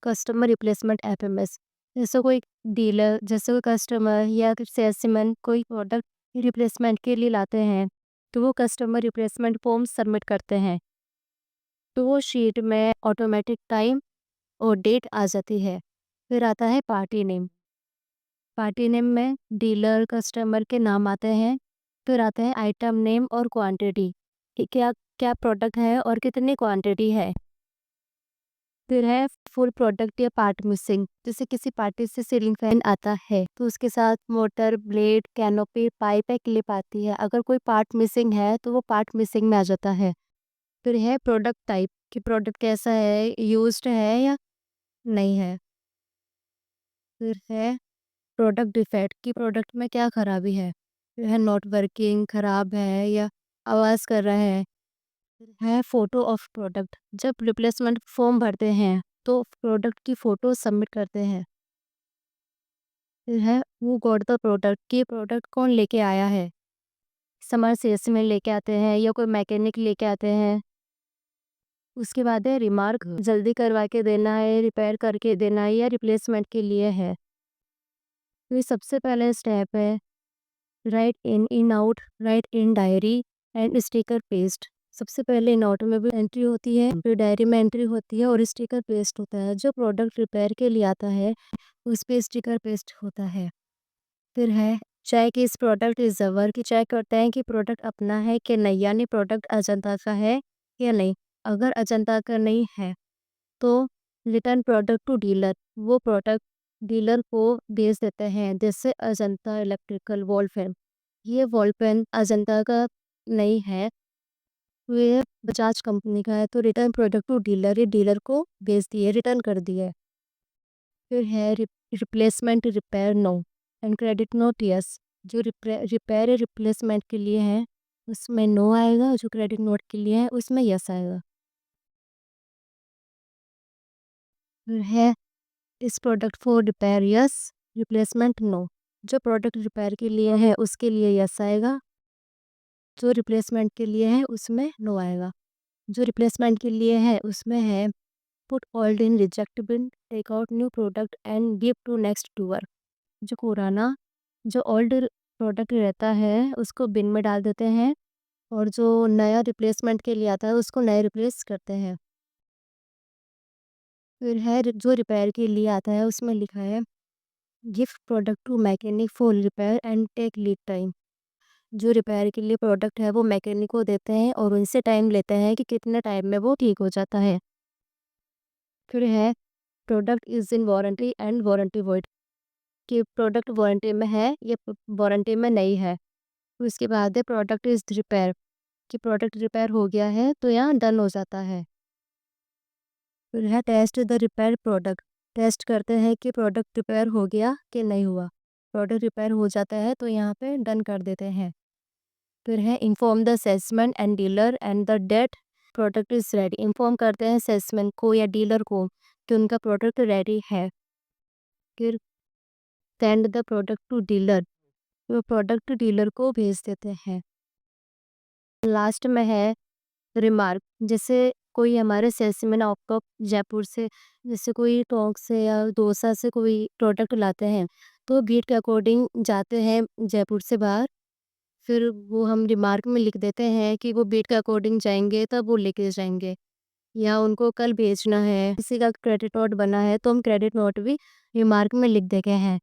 Customer replacement FMS. जैसे कोई dealer, जैसे कोई कस्टमर या सेल्समैन कोई प्रोडक्ट रिप्लेसमेंट के लिए लाते हैं, तो वो कस्टमर रिप्लेसमेंट फॉर्म सबमिट करते हैं। तो वो शीट में ऑटोमेटिक टाइम और डेट आ जाती है। फिर आता है पार्टी नेम। पार्टी नेम में डीलर, कस्टमर के नाम आते हैं। फिर आते हैं आइटम नेम और क्वांटिटी, कि क्या क्या प्रोडक्ट है और कितनी क्वांटिटी है। फिर है फुल प्रोडक्ट या पार्ट मिसिंग। जैसे किसी पार्टी से सीलिंग फैन आता है, तो उसके साथ मोटर, ब्लेड, कैनोपी, पाइप या क्लिप आती है। अगर कोई पार्ट मिसिंग है, तो वो पार्ट मिसिंग में आ जाता है। फिर है प्रोडक्ट टाइप, कि प्रोडक्ट कैसा है, यूज्ड है या नहीं है। फिर है प्रोडक्ट डिफेक्ट, कि प्रोडक्ट में क्या खराबी है। फिर है नॉट वर्किंग, खराब है या आवाज़ कर रहा है। फिर है फ़ोटो ऑफ प्रोडक्ट, जब रिप्लेसमेंट फॉर्म भरते हैं, तो प्रोडक्ट की फ़ोटो सबमिट करते हैं। फिर है हू गॉट द प्रोडक्ट, कि प्रोडक्ट कौन लेके आया है। समर सेल्समैन लेके आते हैं या कोई मैकेनिक लेके आते हैं। उसके बाद है रिमार्क, जल्दी करवा के देना है, रिपेयर करके देना है या रिप्लेसमेंट के लिए है। तो ये सबसे पहले स्टेप है right in out, right in diary and sticker paste. सबसे पहले नोट में भी एंट्री होती है, फिर डायरी में एंट्री होती है और स्टिकर पेस्ट होता है। जो प्रोडक्ट रिपेयर के लिए आता है, उस पे स्टिकर पेस्ट होता है। फिर है चेक इस प्रोडक्ट इज अवर, कि चेक करते हैं कि प्रोडक्ट अपना है कि नहीं, यानी प्रोडक्ट अजंता का है या नहीं। अगर अजंता का नहीं है, तो रिटर्न प्रोडक्ट टू डीलर, वो प्रोडक्ट डीलर को भेज देते हैं। जैसे अजंता इलेक्ट्रिकल वॉल फैन, ये वॉल पेन अजंता का नहीं है, ये बजाज कंपनी का है, तो रिटर्न प्रोडक्ट टू डीलर, ये डीलर को भेज दिए, रिटर्न कर दिए। फिर है replacement repair no and credit note yes. जो रिपेयर रिप्लेसमेंट के लिए है, उसमें नो आएगा। जो क्रेडिट नोट के लिए है, उसमें यस आएगा। फिर है इस product for repair yes, replacement no. जो प्रोडक्ट रिपेयर के लिए है, उसके लिए यस आएगा। जो रिप्लेसमेंट के लिए है, उसमें नो आएगा। जो रिप्लेसमेंट के लिए है, उसमें है put old in reject bin, take out new product and give to next doer. जो पुराना, जो ओल्ड प्रोडक्ट रहता है, उसको बिन में डाल देते हैं और जो नया रिप्लेसमेंट के लिए आता है, उसको नए रिप्लेस करते हैं। फिर है जो रिपेयर के लिए आता है, उसमें लिखा है gift product to mechanic for repair and take lead time. जो रिपेयर के लिए प्रोडक्ट है, वो मैकेनिक को देते हैं और उनसे टाइम लेते हैं कि कितने टाइम में वो ठीक हो जाता है। फिर है product is in warranty and warranty void, कि प्रोडक्ट वारंटी में है या वारंटी में नहीं है। फिर उसके बाद है प्रोडक्ट इज़ रिपेयर, कि प्रोडक्ट रिपेयर हो गया है, तो यहाँ डन हो जाता है। फिर है test the repair product, test करते हैं कि प्रोडक्ट रिपेयर हो गया कि नहीं हुआ। प्रोडक्ट रिपेयर हो जाता है, तो यहाँ पे डन कर देते हैं। फिर है inform the salesman and dealer and the date product is ready, inform करते हैं सेल्समैन को या डीलर को कि उनका प्रोडक्ट रेडी है। फिर send the product to dealer, वो प्रोडक्ट डीलर को भेज देते हैं। लास्ट में है रिमार्क, जैसे कोई हमारे सेल्समैन आपको जयपुर से, जैसे कोई टोंक से या दौसा से कोई प्रोडक्ट लाते हैं, तो बीट के अकॉर्डिंग जाते हैं जयपुर से बाहर। फिर वो हम रिमार्क में लिख देते हैं कि वो बीट के अकॉर्डिंग जाएँगे, तब वो लेके जाएँगे। या उनको कल भेजना है, किसी का क्रेडिट नोट बना है, तो हम क्रेडिट नोट भी रिमार्क में लिख देते हैं।